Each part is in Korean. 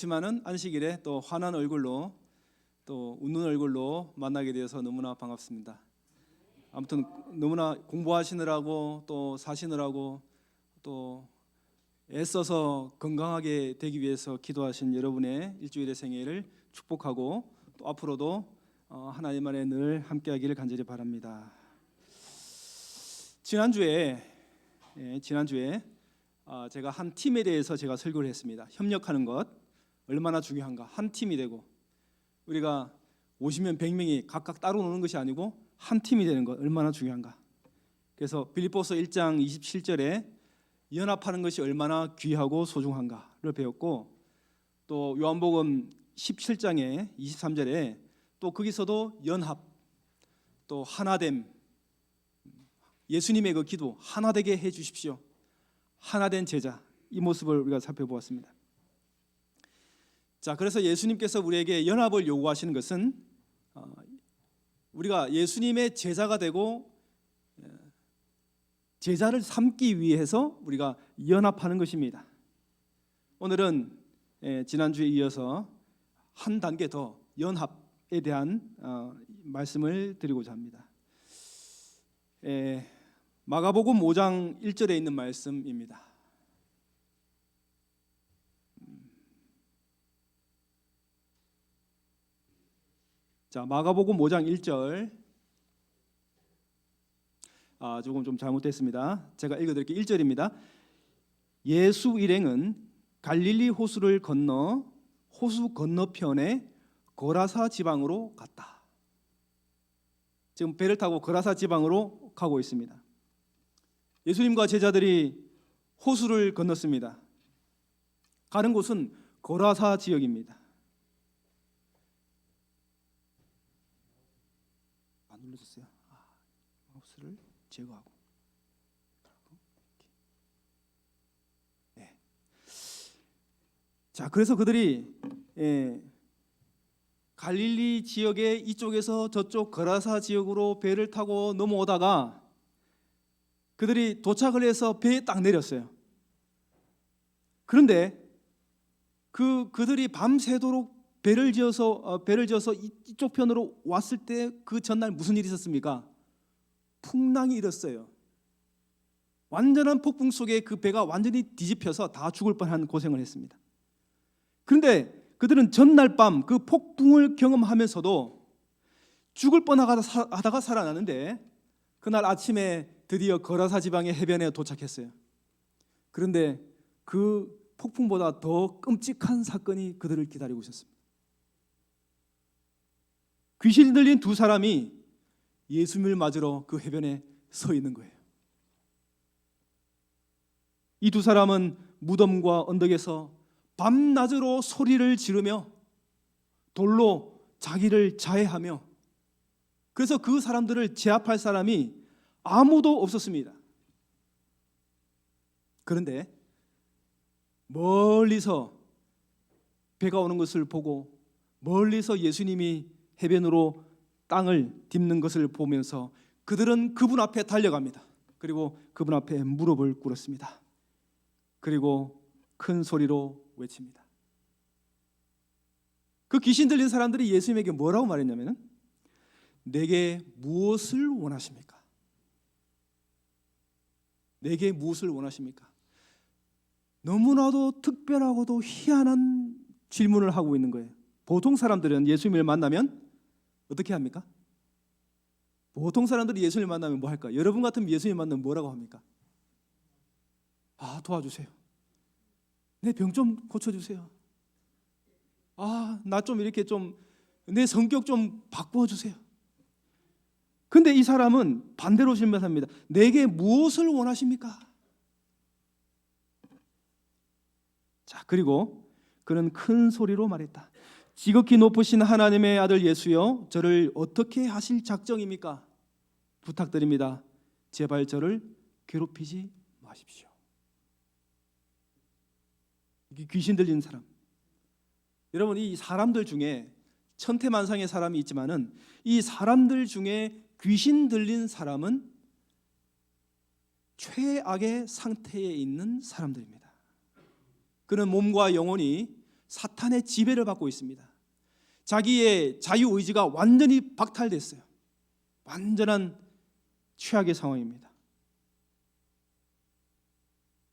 하지만은 안식일에 또 환한 얼굴로 또 웃는 얼굴로 만나게 되어서 너무나 반갑습니다. 아무튼 너무나 공부하시느라고 또 사시느라고 또 애써서 건강하게 되기 위해서 기도하신 여러분의 일주일의 생애를 축복하고 또 앞으로도 하나님 안에 늘 함께하기를 간절히 바랍니다. 지난주에 제가 한 팀에 대해서 제가 설교를 했습니다. 협력하는 것 얼마나 중요한가. 한 팀이 되고 우리가 50명 100명이 각각 따로 노는 것이 아니고 한 팀이 되는 것 얼마나 중요한가. 그래서 빌립보서 1장 27절에 연합하는 것이 얼마나 귀하고 소중한가를 배웠고, 또 요한복음 17장의 23절에 또 거기서도 연합, 또 하나됨, 예수님의 그 기도 하나되게 해 주십시오. 하나된 제자, 이 모습을 우리가 살펴보았습니다. 자, 그래서 예수님께서 우리에게 연합을 요구하시는 것은 우리가 예수님의 제자가 되고 제자를 삼기 위해서 우리가 연합하는 것입니다. 오늘은 지난주에 이어서 한 단계 더 연합에 대한 말씀을 드리고자 합니다. 마가복음 5장 1절에 있는 말씀입니다. 자, 마가복음 5장 1절. 조금 좀 잘못됐습니다. 제가 읽어드릴게요. 1절입니다. 예수 일행은 갈릴리 호수를 건너 호수 건너편에 거라사 지방으로 갔다. 지금 배를 타고 거라사 지방으로 가고 있습니다. 예수님과 제자들이 호수를 건넜습니다. 가는 곳은 거라사 지역입니다. 안 눌러졌어요. 마우스를 제거하고. 네. 자, 그래서 그들이 갈릴리 지역의 이쪽에서 저쪽 거라사 지역으로 배를 타고 넘어오다가 그들이 도착을 해서 배에 딱 내렸어요. 그런데 그들이 밤새도록 배를 지어서 이쪽 편으로 왔을 때 그 전날 무슨 일이 있었습니까? 풍랑이 일었어요. 완전한 폭풍 속에 그 배가 완전히 뒤집혀서 다 죽을 뻔한 고생을 했습니다. 그런데 그들은 전날 밤 그 폭풍을 경험하면서도 죽을 뻔하다가 살아나는데 그날 아침에 드디어 거라사 지방의 해변에 도착했어요. 그런데 그 폭풍보다 더 끔찍한 사건이 그들을 기다리고 있었습니다. 귀신 들린 두 사람이 예수님을 맞으러 그 해변에 서 있는 거예요. 이 두 사람은 무덤과 언덕에서 밤낮으로 소리를 지르며 돌로 자기를 자해하며, 그래서 그 사람들을 제압할 사람이 아무도 없었습니다. 그런데 멀리서 배가 오는 것을 보고 멀리서 예수님이 해변으로 땅을 딛는 것을 보면서 그들은 그분 앞에 달려갑니다. 그리고 그분 앞에 무릎을 꿇었습니다. 그리고 큰 소리로 외칩니다. 그 귀신 들린 사람들이 예수님에게 뭐라고 말했냐면, 내게 무엇을 원하십니까? 내게 무엇을 원하십니까? 너무나도 특별하고도 희한한 질문을 하고 있는 거예요. 보통 사람들은 예수님을 만나면 어떻게 합니까? 보통 사람들이 예수님을 만나면 뭐 할까? 여러분 같으면 예수님을 만나면 뭐라고 합니까? 도와주세요. 내 병 좀 고쳐주세요. 나 좀 이렇게 좀 내 성격 좀 바꾸어주세요. 근데 이 사람은 반대로 질문합니다. 내게 무엇을 원하십니까? 자, 그리고 그는 큰 소리로 말했다. 지극히 높으신 하나님의 아들 예수여, 저를 어떻게 하실 작정입니까? 부탁드립니다. 제발 저를 괴롭히지 마십시오. 이게 귀신 들리는 사람. 여러분, 이 사람들 중에 천태만상의 사람이 있지만은 이 사람들 중에 귀신 들린 사람은 최악의 상태에 있는 사람들입니다. 그는 몸과 영혼이 사탄의 지배를 받고 있습니다. 자기의 자유의지가 완전히 박탈됐어요. 완전한 최악의 상황입니다.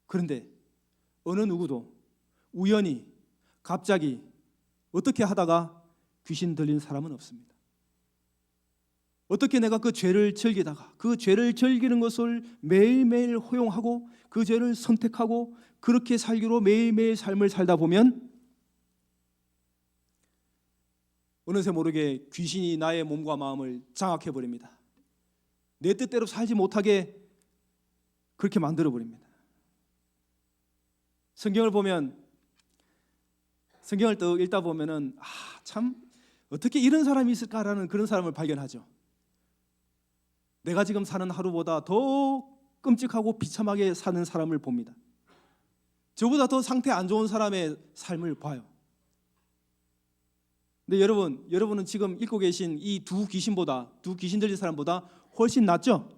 그런데 어느 누구도 우연히 갑자기 어떻게 하다가 귀신 들린 사람은 없습니다. 어떻게 내가 그 죄를 즐기다가 그 죄를 즐기는 것을 매일매일 허용하고 그 죄를 선택하고 그렇게 살기로 매일매일 삶을 살다 보면 어느새 모르게 귀신이 나의 몸과 마음을 장악해버립니다. 내 뜻대로 살지 못하게 그렇게 만들어버립니다. 성경을 또 읽다 보면은 참 어떻게 이런 사람이 있을까라는 그런 사람을 발견하죠. 내가 지금 사는 하루보다 더 끔찍하고 비참하게 사는 사람을 봅니다. 저보다 더 상태 안 좋은 사람의 삶을 봐요. 근데 여러분은 지금 읽고 계신 이 두 귀신 들린 사람보다 훨씬 낫죠?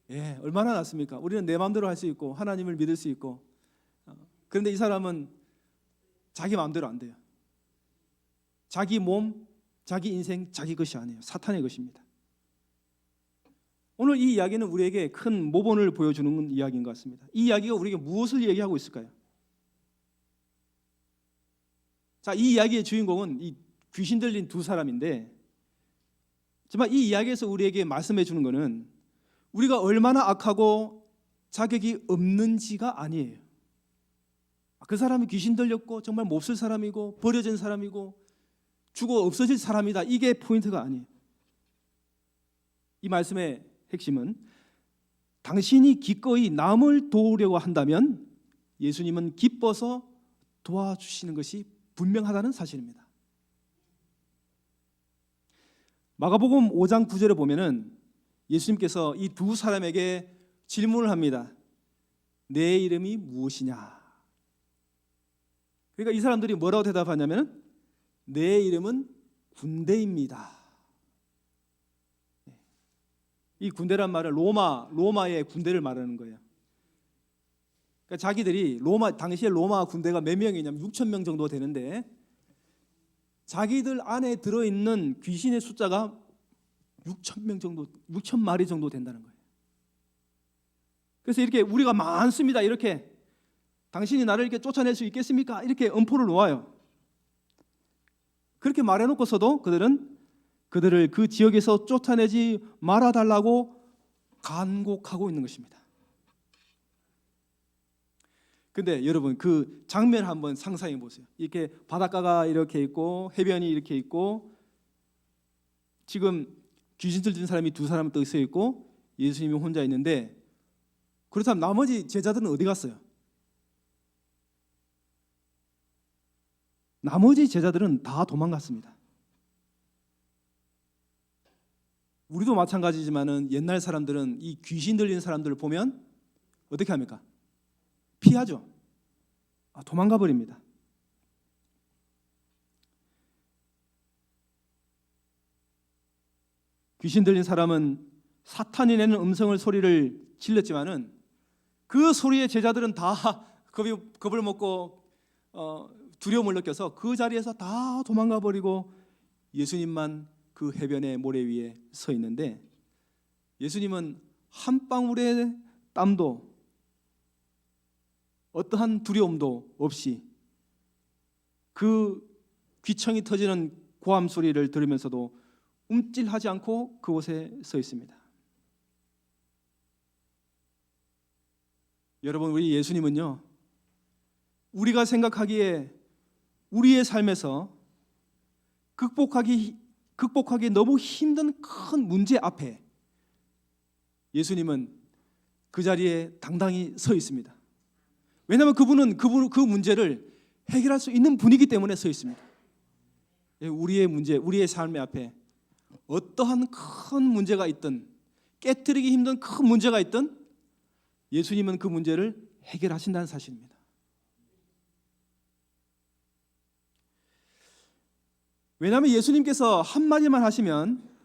예, 얼마나 낫습니까? 우리는 내 마음대로 할 수 있고 하나님을 믿을 수 있고. 그런데 이 사람은 자기 마음대로 안 돼요. 자기 몸, 자기 인생, 자기 것이 아니에요. 사탄의 것입니다. 오늘 이 이야기는 우리에게 큰 모본을 보여주는 이야기인 것 같습니다. 이 이야기가 우리에게 무엇을 얘기하고 있을까요? 자, 이 이야기의 주인공은 이 귀신 들린 두 사람인데, 정말 이 이야기에서 우리에게 말씀해 주는 것은 우리가 얼마나 악하고 자격이 없는지가 아니에요. 그 사람이 귀신 들렸고 정말 몹쓸 사람이고 버려진 사람이고 죽어 없어질 사람이다, 이게 포인트가 아니에요. 이 말씀의 핵심은 당신이 기꺼이 남을 도우려고 한다면 예수님은 기뻐서 도와주시는 것이 분명하다는 사실입니다. 마가복음 5장 9절에 보면은 예수님께서 이 두 사람에게 질문을 합니다. 내 이름이 무엇이냐? 그러니까 이 사람들이 뭐라고 대답하냐면 내 이름은 군대입니다. 이 군대란 말은 로마의 군대를 말하는 거예요. 그러니까 자기들이 당시에 로마 군대가 몇 명이냐면 6천 명 정도 되는데 자기들 안에 들어있는 귀신의 숫자가 6천 마리 정도 된다는 거예요. 그래서 이렇게 우리가 많습니다, 이렇게 당신이 나를 이렇게 쫓아낼 수 있겠습니까? 이렇게 엄포를 놓아요. 그렇게 말해놓고서도 그들을 그 지역에서 쫓아내지 말아달라고 간곡하고 있는 것입니다. 근데 여러분, 그 장면 한번 상상해 보세요. 이렇게 바닷가가 이렇게 있고 해변이 이렇게 있고 지금 귀신 들린 사람이 두 사람 또 있어 있고 예수님이 혼자 있는데, 그렇다면 나머지 제자들은 어디 갔어요? 나머지 제자들은 다 도망갔습니다. 우리도 마찬가지지만은 옛날 사람들은 이 귀신 들린 사람들을 보면 어떻게 합니까? 피하죠. 도망가 버립니다. 귀신 들린 사람은 사탄이 내는 소리를 질렀지만은 그 소리에 제자들은 다 겁을 먹고 두려움을 느껴서 그 자리에서 다 도망가 버리고 예수님만 그 해변의 모래 위에 서 있는데, 예수님은 한 방울의 땀도 어떠한 두려움도 없이 그 귀청이 터지는 고함 소리를 들으면서도 움찔하지 않고 그곳에 서 있습니다. 여러분, 우리 예수님은요, 우리가 생각하기에 우리의 삶에서 극복하기 너무 힘든 큰 문제 앞에 예수님은 그 자리에 당당히 서 있습니다. 왜냐하면 그분은 그 문제를 해결할 수 있는 분이기 때문에 서 있습니다. 우리의 문제, 우리의 삶의 앞에 어떠한 큰 문제가 있든 깨트리기 힘든 큰 문제가 있든 예수님은 그 문제를 해결하신다는 사실입니다. 왜냐하면 예수님께서 한마디만 하시면,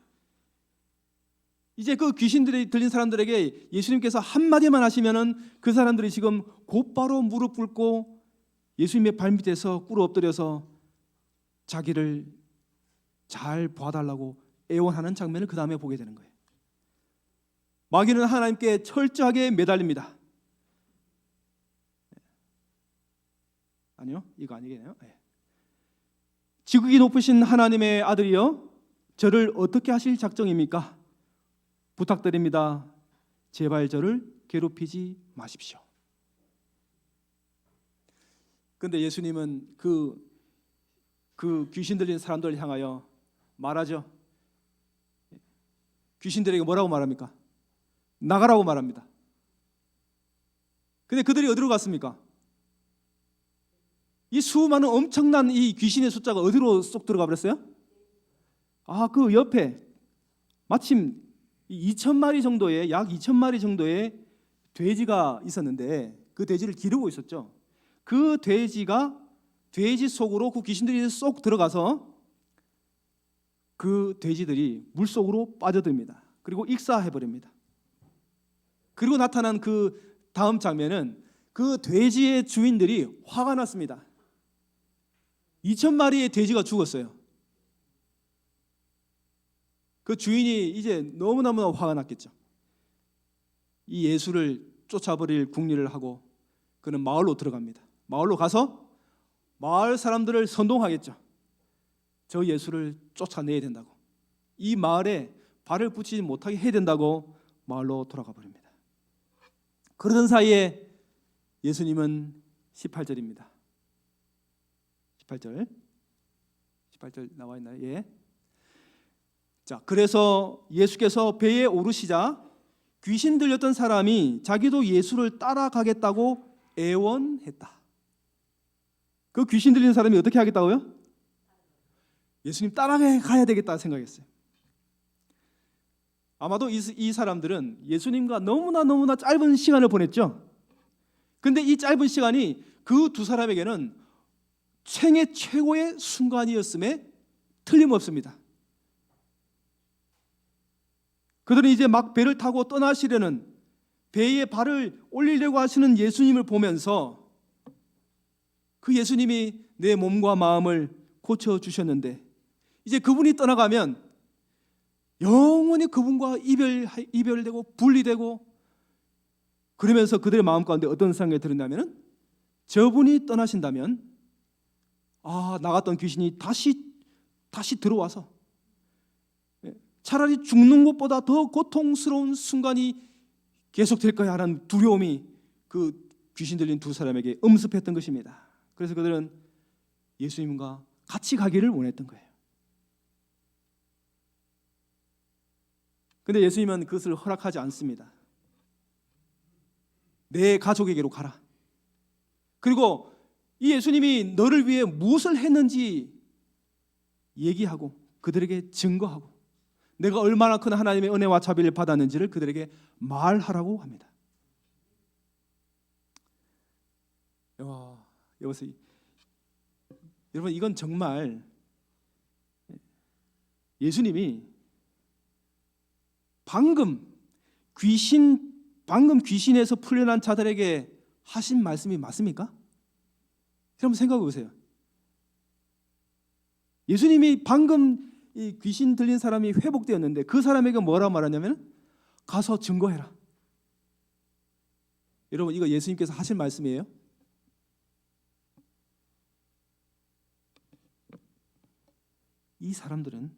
이제 그 귀신들이 들린 사람들에게 예수님께서 한마디만 하시면은 그 사람들이 지금 곧바로 무릎 꿇고 예수님의 발밑에서 꿇어 엎드려서 자기를 잘 봐달라고 애원하는 장면을 그 다음에 보게 되는 거예요. 마귀는 하나님께 철저하게 매달립니다. 아니요, 이거 아니겠네요. 지극히 높으신 하나님의 아들이여, 저를 어떻게 하실 작정입니까? 부탁드립니다. 제발 저를 괴롭히지 마십시오. 그런데 예수님은 그 귀신 들린 사람들을 향하여 말하죠. 귀신들에게 뭐라고 말합니까? 나가라고 말합니다. 근데 그들이 어디로 갔습니까? 이 수많은 엄청난 이 귀신의 숫자가 어디로 쏙 들어가 버렸어요? 그 옆에 마침 2,000마리 정도의, 약 2,000마리 정도의 돼지가 있었는데 그 돼지를 기르고 있었죠. 그 돼지 속으로 그 귀신들이 쏙 들어가서 그 돼지들이 물속으로 빠져듭니다. 그리고 익사해버립니다. 그리고 나타난 그 다음 장면은 그 돼지의 주인들이 화가 났습니다. 2,000마리의 돼지가 죽었어요. 그 주인이 이제 너무너무 화가 났겠죠. 이 예수를 쫓아버릴 궁리를 하고 그는 마을로 들어갑니다. 마을로 가서 마을 사람들을 선동하겠죠. 저 예수를 쫓아내야 된다고, 이 마을에 발을 붙이지 못하게 해야 된다고 마을로 돌아가 버립니다. 그러던 사이에 예수님은 18절입니다. 18절 나와 있나요? 예. 자, 그래서 예수께서 배에 오르시자 귀신 들렸던 사람이 자기도 예수를 따라가겠다고 애원했다. 그 귀신 들린 사람이 어떻게 하겠다고요? 예수님 따라가야 되겠다 생각했어요. 아마도 이 사람들은 예수님과 너무나 짧은 시간을 보냈죠. 근데 이 짧은 시간이 그 두 사람에게는 생애 최고의 순간이었음에 틀림없습니다. 그들은 이제 막 배를 타고 떠나시려는, 배에 발을 올리려고 하시는 예수님을 보면서 그 예수님이 내 몸과 마음을 고쳐주셨는데 이제 그분이 떠나가면 영원히 그분과 이별되고 분리되고, 그러면서 그들의 마음 가운데 어떤 생각이 들었냐면, 저분이 떠나신다면 나갔던 귀신이 다시 들어와서 차라리 죽는 것보다 더 고통스러운 순간이 계속될 거야 하는 두려움이 그 귀신 들린 두 사람에게 엄습했던 것입니다. 그래서 그들은 예수님과 같이 가기를 원했던 거예요. 근데 예수님은 그것을 허락하지 않습니다. 내 가족에게로 가라. 그리고 이 예수님이 너를 위해 무엇을 했는지 얘기하고 그들에게 증거하고 내가 얼마나 큰 하나님의 은혜와 자비를 받았는지를 그들에게 말하라고 합니다. 여기서 여러분, 이건 정말 예수님이 방금 귀신에서 풀려난 자들에게 하신 말씀이 맞습니까? 여러분 생각해 보세요. 예수님이 방금 이 귀신 들린 사람이 회복되었는데 그 사람에게 뭐라고 말하냐면 가서 증거해라. 여러분, 이거 예수님께서 하신 말씀이에요? 이 사람들은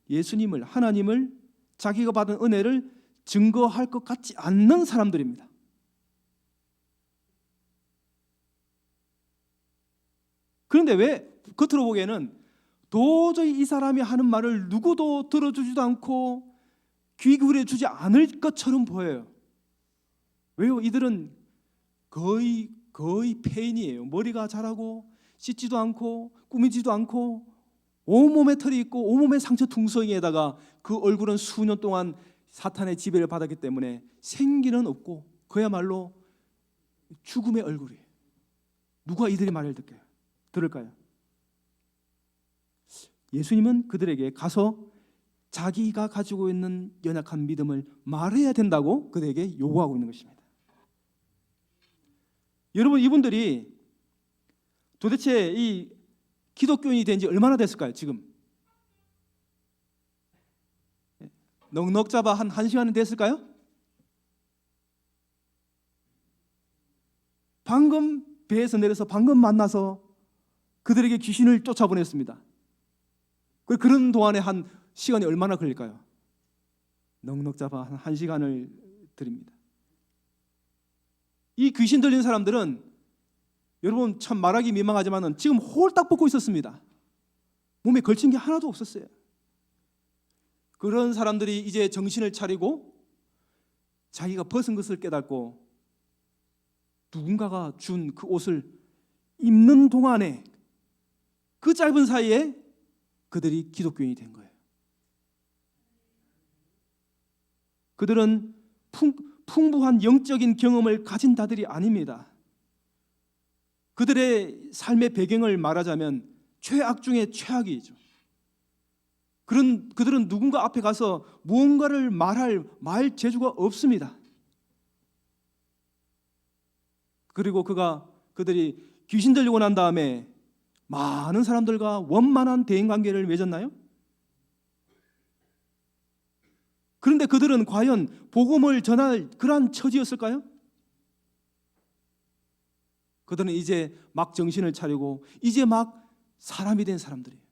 예수님을, 하나님을, 자기가 받은 은혜를 증거할 것 같지 않는 사람들입니다. 그런데 왜 겉으로 보기에는 도저히 이 사람이 하는 말을 누구도 들어주지도 않고 귀 기울여주지 않을 것처럼 보여요. 왜요? 이들은 거의 폐인이에요. 머리가 자라고 씻지도 않고 꾸미지도 않고 온몸에 털이 있고 온몸에 상처 퉁성이에다가 그 얼굴은 수년 동안 사탄의 지배를 받았기 때문에 생기는 없고 그야말로 죽음의 얼굴이에요. 누가 이들의 말을 들을까요? 예수님은 그들에게 가서 자기가 가지고 있는 연약한 믿음을 말해야 된다고 그들에게 요구하고 있는 것입니다. 여러분, 이분들이 도대체 이 기독교인이 된 지 얼마나 됐을까요? 지금 넉넉 잡아 한 1시간이 됐을까요? 방금 배에서 내려서 방금 만나서 그들에게 귀신을 쫓아보냈습니다. 그런 동안에 한 시간이 얼마나 걸릴까요? 넉넉 잡아 한 1시간을 드립니다. 이 귀신 들린 사람들은 여러분 참 말하기 민망하지만 지금 홀딱 벗고 있었습니다. 몸에 걸친 게 하나도 없었어요. 그런 사람들이 이제 정신을 차리고 자기가 벗은 것을 깨닫고 누군가가 준 그 옷을 입는 동안에 그 짧은 사이에 그들이 기독교인이 된 거예요. 그들은 풍부한 영적인 경험을 가진 자들이 아닙니다. 그들의 삶의 배경을 말하자면 최악 중에 최악이죠. 그들은 누군가 앞에 가서 무언가를 말 재주가 없습니다. 그리고 그들이 귀신 들리고 난 다음에 많은 사람들과 원만한 대인관계를 맺었나요? 그런데 그들은 과연 복음을 전할 그러한 처지였을까요? 그들은 이제 막 정신을 차리고 이제 막 사람이 된 사람들이에요.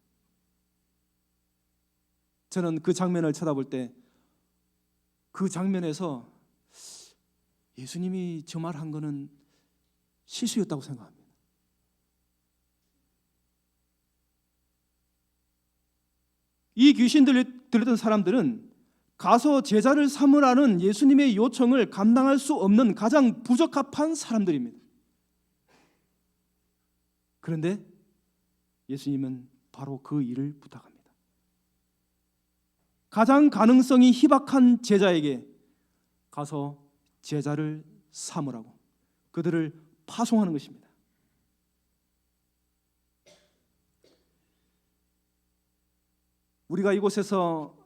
저는 그 장면을 쳐다볼 때 그 장면에서 예수님이 저 말한 거는 실수였다고 생각합니다. 이 귀신 들렸던 사람들은 가서 제자를 삼으라는 예수님의 요청을 감당할 수 없는 가장 부적합한 사람들입니다. 그런데 예수님은 바로 그 일을 부탁합니다. 가장 가능성이 희박한 제자에게 가서 제자를 삼으라고 그들을 파송하는 것입니다. 우리가 이곳에서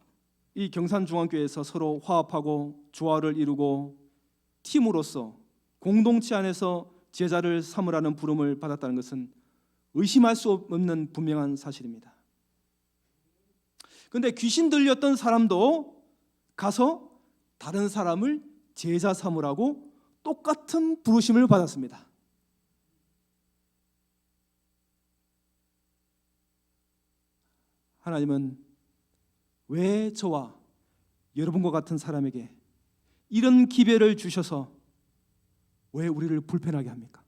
이 경산중앙교회에서 서로 화합하고 조화를 이루고 팀으로서 공동체 안에서 제자를 삼으라는 부름을 받았다는 것은 의심할 수 없는 분명한 사실입니다. 그런데 귀신 들렸던 사람도 가서 다른 사람을 제자 삼으라고 똑같은 부르심을 받았습니다. 하나님은 왜 저와 여러분과 같은 사람에게 이런 기회를 주셔서 왜 우리를 불편하게 합니까?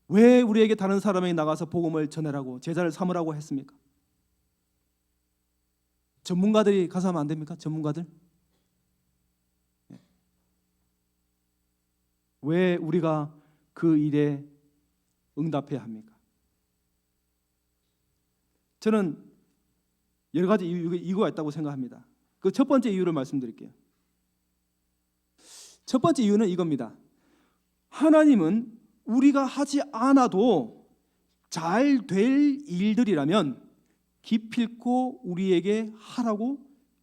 왜 우리에게 다른 사람에게 나가서 복음을 전하라고 제자를 삼으라고 했습니까? 전문가들이 가서 하면 안 됩니까? 전문가들? 왜 우리가 그 일에 응답해야 합니까? 저는 여러 가지 이유가 있다고 생각합니다. 그 첫 번째 이유를 말씀드릴게요. 첫 번째 이유는 이겁니다. 하나님은 우리가 하지 않아도 잘 될 일들이라면 기필코 우리에게 하라고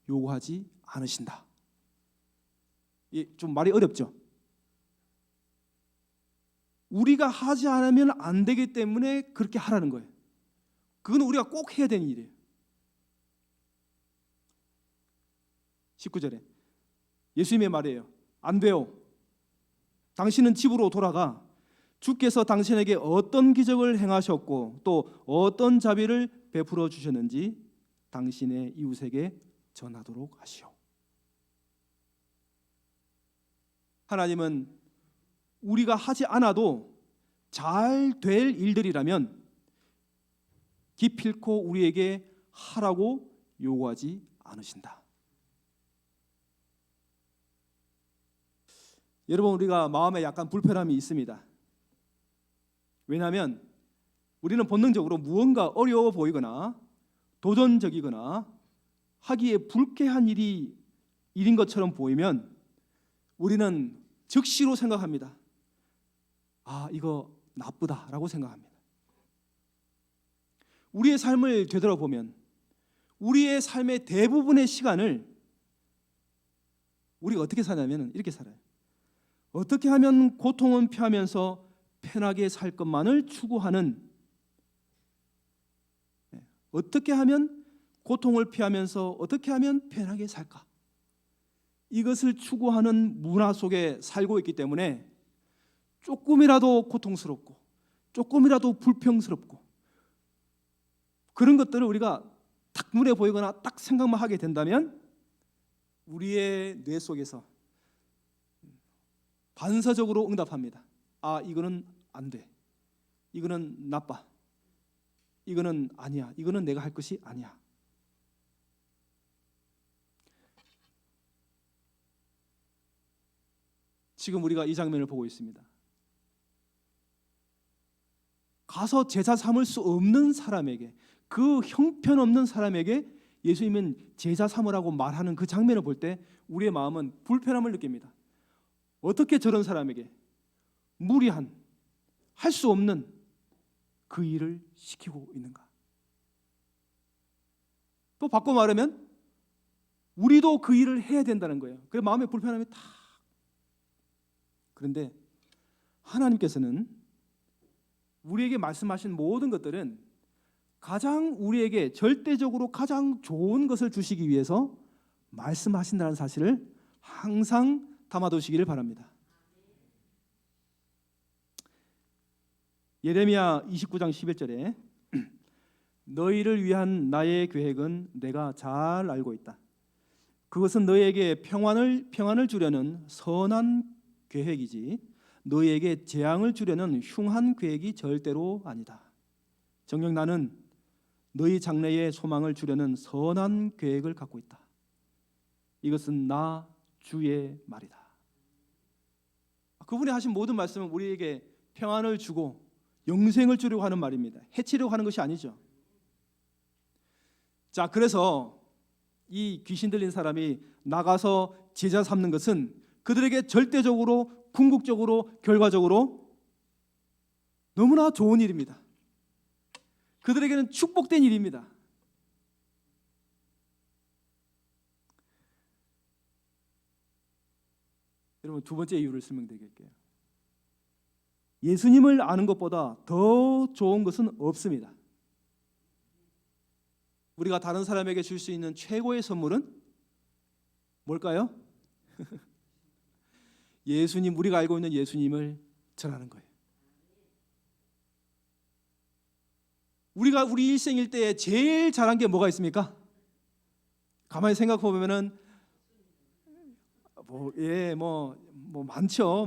요구하지 않으신다. 좀 말이 어렵죠? 우리가 하지 않으면 안 되기 때문에 그렇게 하라는 거예요. 그건 우리가 꼭 해야 되는 일이에요. 19절에 예수님의 말이에요. 안 돼요. 당신은 집으로 돌아가 주께서 당신에게 어떤 기적을 행하셨고 또 어떤 자비를 베풀어 주셨는지 당신의 이웃에게 전하도록 하시오. 하나님은 우리가 하지 않아도 잘 될 일들이라면 기필코 우리에게 하라고 요구하지 않으신다. 여러분, 우리가 마음에 약간 불편함이 있습니다. 왜냐하면 우리는 본능적으로 무언가 어려워 보이거나 도전적이거나 하기에 불쾌한 일인 것처럼 보이면 우리는 즉시로 생각합니다. 아, 이거 나쁘다라고 생각합니다. 우리의 삶을 되돌아보면 우리의 삶의 대부분의 시간을 우리가 어떻게 사냐면 이렇게 살아요. 어떻게 하면 고통은 피하면서 편하게 살 것만을 추구하는, 어떻게 하면 고통을 피하면서 어떻게 하면 편하게 살까? 이것을 추구하는 문화 속에 살고 있기 때문에 조금이라도 고통스럽고 조금이라도 불평스럽고 그런 것들을 우리가 딱 눈에 보이거나 딱 생각만 하게 된다면 우리의 뇌 속에서 반사적으로 응답합니다. 아, 이거는 안 돼. 이거는 나빠. 이거는 아니야. 이거는 내가 할 것이 아니야. 지금 우리가 이 장면을 보고 있습니다. 가서 제자 삼을 수 없는 사람에게, 그 형편없는 사람에게 예수님은 제자 삼으라고 말하는 그 장면을 볼 때 우리의 마음은 불편함을 느낍니다. 어떻게 저런 사람에게 무리한, 할 수 없는 그 일을 시키고 있는가? 또 바꿔 말하면 우리도 그 일을 해야 된다는 거예요. 그래서 마음의 불편함이 다. 그런데 하나님께서는 우리에게 말씀하신 모든 것들은 가장 우리에게 절대적으로 가장 좋은 것을 주시기 위해서 말씀하신다는 사실을 항상 담아두시기를 바랍니다. 예레미야 29장 11절에 너희를 위한 나의 계획은 내가 잘 알고 있다. 그것은 너희에게 평안을 주려는 선한 계획이지 너희에게 재앙을 주려는 흉한 계획이 절대로 아니다. 정녕 나는 너희 장래에 소망을 주려는 선한 계획을 갖고 있다. 이것은 나 주의 말이다. 그분이 하신 모든 말씀은 우리에게 평안을 주고 영생을 주려고 하는 말입니다. 해치려고 하는 것이 아니죠. 자, 그래서 이 귀신 들린 사람이 나가서 제자 삼는 것은 그들에게 절대적으로, 궁극적으로, 결과적으로 너무나 좋은 일입니다. 그들에게는 축복된 일입니다. 여러분, 두 번째 이유를 설명드릴게요. 예수님을 아는 것보다 더 좋은 것은 없습니다. 우리가 다른 사람에게 줄 수 있는 최고의 선물은 뭘까요? 예수님, 우리가 알고 있는 예수님을 전하는 거예요. 우리가 우리 일생 일대에 제일 잘한 게 뭐가 있습니까? 가만히 생각해 보면은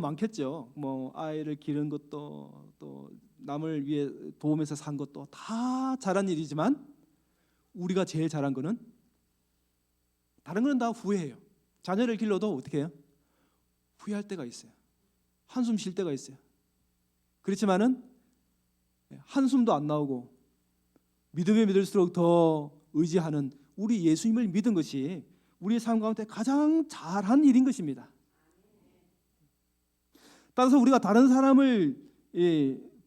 많겠죠. 아이를 기른 것도 또 남을 위해 도우면서 산 것도 다 잘한 일이지만 우리가 제일 잘한 거는 다른 거는 다 후회해요. 자녀를 길러도 어떻게 해요? 후회할 때가 있어요. 한숨 쉴 때가 있어요. 그렇지만은 한숨도 안 나오고 믿으면 믿을수록 더 의지하는 우리 예수님을 믿은 것이 우리의 삶 가운데 가장 잘한 일인 것입니다. 따라서 우리가 다른 사람을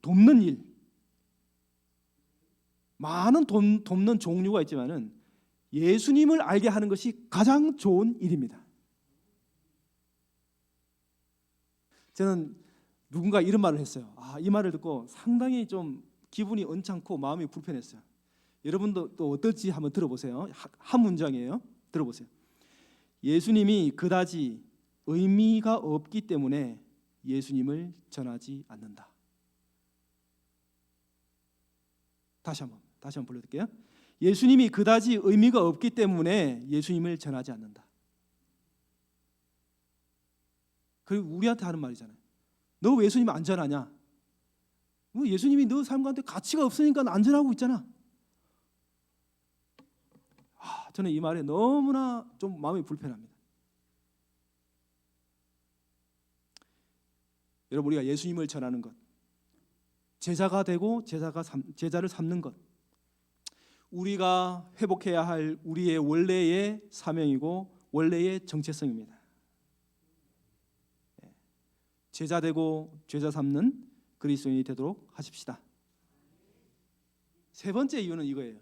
돕는 일, 많은 돕는 종류가 있지만은 예수님을 알게 하는 것이 가장 좋은 일입니다. 저는 누군가 이런 말을 했어요. 이 말을 듣고 상당히 좀 기분이 언짢고 마음이 불편했어요. 여러분도 또 어떨지 한번 들어보세요. 한 문장이에요. 들어보세요. 예수님이 그다지 의미가 없기 때문에 예수님을 전하지 않는다. 다시 한번 불러드릴게요. 예수님이 그다지 의미가 없기 때문에 예수님을 전하지 않는다. 그리고 우리한테 하는 말이잖아요. 너 왜 예수님 안 전하냐? 예수님이 너 삶 가운데 가치가 없으니까 안 전하고 있잖아. 저는 이 말에 너무나 좀 마음이 불편합니다. 여러분, 우리가 예수님을 전하는 것, 제자가 되고 제자를 삼는 것, 우리가 회복해야 할 우리의 원래의 사명이고 원래의 정체성입니다. 제자 되고 제자 삼는 그리스도인이 되도록 하십시다. 세 번째 이유는 이거예요.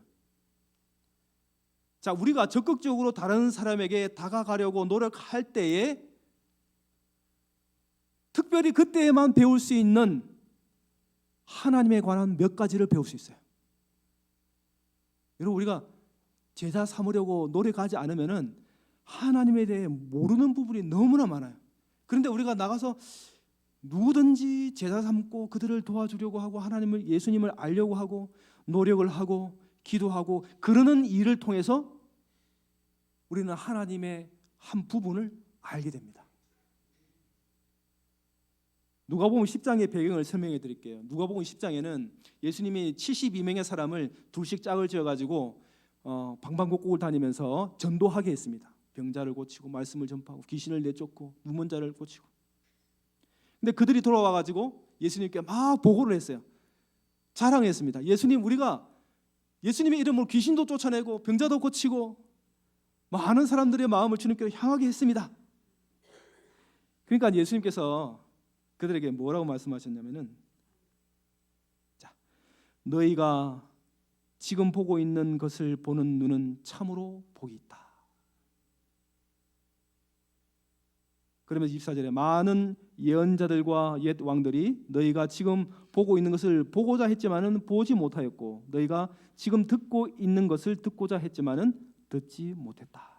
자, 우리가 적극적으로 다른 사람에게 다가가려고 노력할 때에 특별히 그때에만 배울 수 있는 하나님에 관한 몇 가지를 배울 수 있어요. 여러분, 우리가 제자 삼으려고 노력하지 않으면은 하나님에 대해 모르는 부분이 너무나 많아요. 그런데 우리가 나가서 누구든지 제자 삼고 그들을 도와주려고 하고 하나님을, 예수님을 알려고 하고 노력을 하고 기도하고 그러는 일을 통해서 우리는 하나님의 한 부분을 알게 됩니다. 누가복음 10장의 배경을 설명해 드릴게요. 누가복음 10장에는 예수님이 72명의 사람을 둘씩 짝을 지어가지고 방방곡곡을 다니면서 전도하게 했습니다. 병자를 고치고 말씀을 전파하고 귀신을 내쫓고 무문 자를 고치고. 근데 그들이 돌아와가지고 예수님께 막 보고를 했어요. 자랑했습니다. 예수님, 우리가 예수님의 이름으로 귀신도 쫓아내고 병자도 고치고 많은 사람들의 마음을 주님께로 향하게 했습니다. 그러니까 예수님께서 그들에게 뭐라고 말씀하셨냐면은, 자, 너희가 지금 보고 있는 것을 보는 눈은 참으로 복이 있다. 그러면서 24절에 많은 예언자들과 옛 왕들이 너희가 지금 보고 있는 것을 보고자 했지만은 보지 못하였고 너희가 지금 듣고 있는 것을 듣고자 했지만은 듣지 못했다.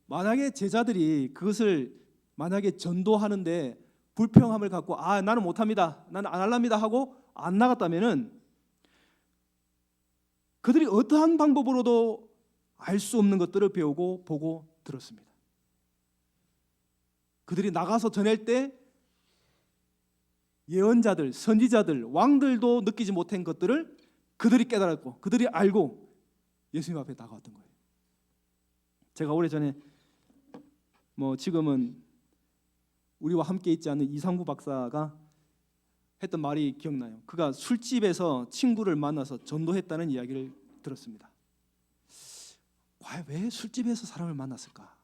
만약에 제자들이 그것을 만약에 전도하는데 불평함을 갖고 나는 못합니다, 나는 안 할랍니다 하고 안 나갔다면은 그들이 어떠한 방법으로도 알 수 없는 것들을 배우고 보고 들었습니다. 그들이 나가서 전할 때 예언자들, 선지자들, 왕들도 느끼지 못한 것들을 그들이 깨달았고 그들이 알고 예수님 앞에 다가왔던 거예요. 제가 오래전에 지금은 우리와 함께 있지 않는 이상구 박사가 했던 말이 기억나요. 그가 술집에서 친구를 만나서 전도했다는 이야기를 들었습니다. 과연 왜 술집에서 사람을 만났을까?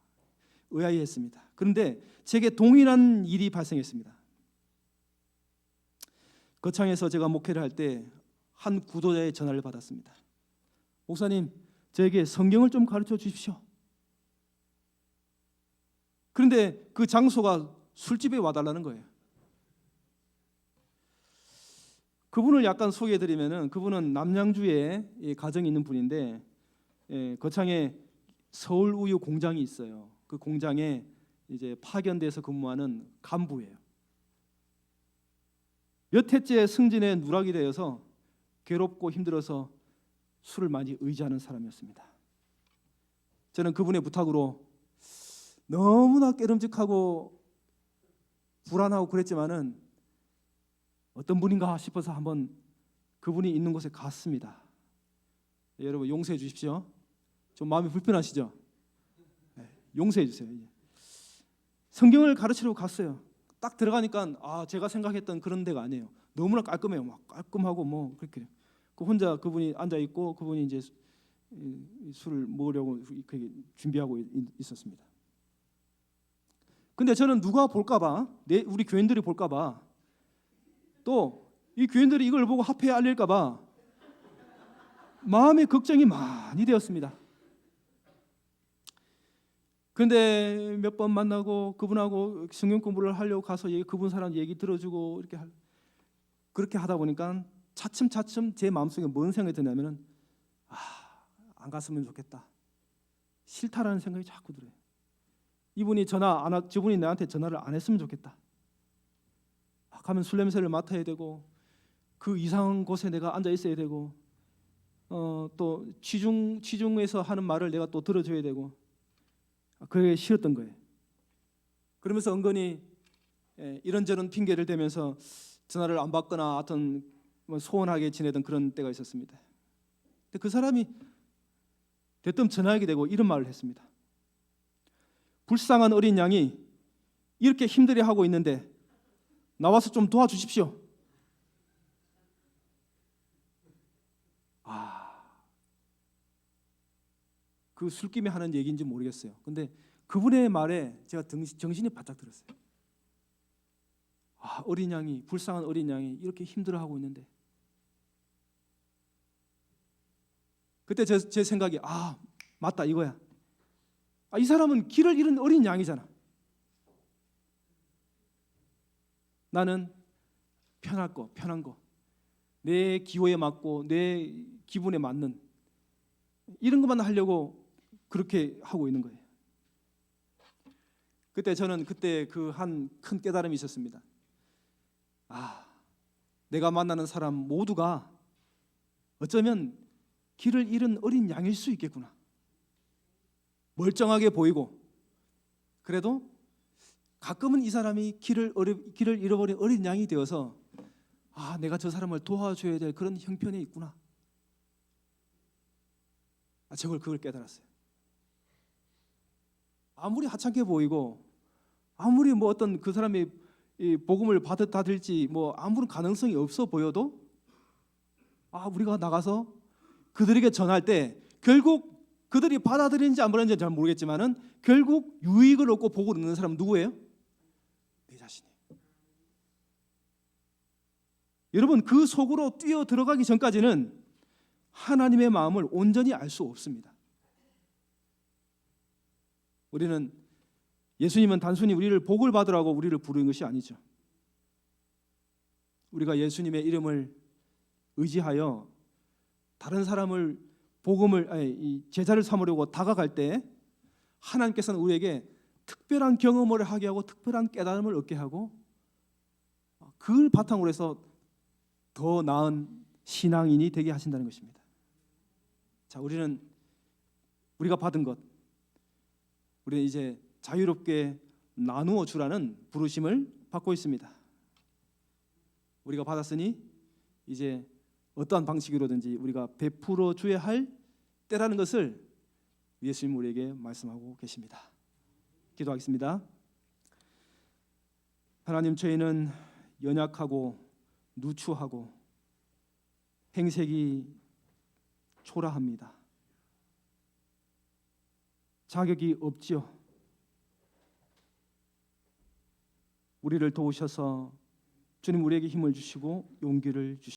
의아해했습니다. 그런데 제게 동일한 일이 발생했습니다. 거창에서 제가 목회를 할 때 한 구도자의 전화를 받았습니다. 목사님, 저에게 성경을 좀 가르쳐 주십시오. 그런데 그 장소가 술집에 와달라는 거예요. 그분을 약간 소개해드리면은 그분은 남양주에 가정이 있는 분인데 거창에 서울 우유 공장이 있어요. 그 공장에 이제 파견돼서 근무하는 간부예요. 몇 해째 승진에 누락이 되어서 괴롭고 힘들어서 술을 많이 의지하는 사람이었습니다. 저는 그분의 부탁으로 너무나 깨름직하고 불안하고 그랬지만은 어떤 분인가 싶어서 한번 그분이 있는 곳에 갔습니다. 여러분 용서해 주십시오. 좀 마음이 불편하시죠? 용서해 주세요. 성경을 가르치려고 갔어요. 딱 들어가니까 제가 생각했던 그런 데가 아니에요. 너무나 깔끔해요. 막 깔끔하고 그렇게. 그분이 앉아 있고 그분이 이제 술을 먹으려고 준비하고 있었습니다. 근데 저는 누가 볼까봐, 우리 교인들이 볼까봐, 또 이 교인들이 이걸 보고 합회에 알릴까봐 마음의 걱정이 많이 되었습니다. 그런데 몇 번 만나고 그분하고 성경 공부를 하려고 가서 그분 사람 얘기 들어주고 그렇게 하다 보니까 차츰 제 마음속에 뭔 생각이 드냐면은 안 갔으면 좋겠다, 싫다라는 생각이 자꾸 들어요. 저분이 나한테 전화를 안 했으면 좋겠다. 가면 술 냄새를 맡아야 되고 그 이상한 곳에 내가 앉아 있어야 되고 또 취중에서 하는 말을 내가 또 들어줘야 되고 그게 싫었던 거예요. 그러면서 은근히 이런저런 핑계를 대면서 전화를 안 받거나 하여튼 소원하게 지내던 그런 때가 있었습니다. 근데 그 사람이 대뜸 전화하게 되고 이런 말을 했습니다. 불쌍한 어린 양이 이렇게 힘들어하고 있는데 나와서 좀 도와주십시오. 그 술김에 하는 얘기인지 모르겠어요. 근데 그분의 말에 제가 정신이 바짝 들었어요. 어린 양이, 불쌍한 어린 양이 이렇게 힘들어하고 있는데, 그때 제 생각이 맞다 이거야. 이 사람은 길을 잃은 어린 양이잖아. 나는 편한 거, 내 기호에 맞고 내 기분에 맞는 이런 것만 하려고 그렇게 하고 있는 거예요. 저는 그때 그 한 큰 깨달음이 있었습니다. 내가 만나는 사람 모두가 어쩌면 길을 잃은 어린 양일 수 있겠구나. 멀쩡하게 보이고 그래도 가끔은 이 사람이 길을 잃어버린 어린 양이 되어서 내가 저 사람을 도와줘야 될 그런 형편에 있구나. 제가 그걸 깨달았어요. 아무리 하찮게 보이고 아무리 뭐 어떤 그 사람이 이 복음을 받을지 뭐 아무런 가능성이 없어 보여도 우리가 나가서 그들에게 전할 때 결국 그들이 받아들이는지 안 받아들이는지 잘 모르겠지만은 결국 유익을 얻고 복을 얻는 사람은 누구예요? 내 자신이에요. 여러분, 그 속으로 뛰어 들어가기 전까지는 하나님의 마음을 온전히 알 수 없습니다. 예수님은 단순히 우리를 복을 받으라고 우리를 부르는 것이 아니죠. 우리가 예수님의 이름을 의지하여 다른 사람을 제자를 삼으려고 다가갈 때 하나님께서는 우리에게 특별한 경험을 하게 하고 특별한 깨달음을 얻게 하고 그걸 바탕으로 해서 더 나은 신앙인이 되게 하신다는 것입니다. 자, 우리가 받은 것, 우리는 이제 자유롭게 나누어 주라는 부르심을 받고 있습니다. 우리가 받았으니 이제 어떠한 방식으로든지 우리가 베풀어 줘야 할 때라는 것을 예수님 우리에게 말씀하고 계십니다. 기도하겠습니다. 하나님, 저희는 연약하고 누추하고 행색이 초라합니다. 자격이 없지요. 우리를 도우셔서 주님 우리에게 힘을 주시고 용기를 주시고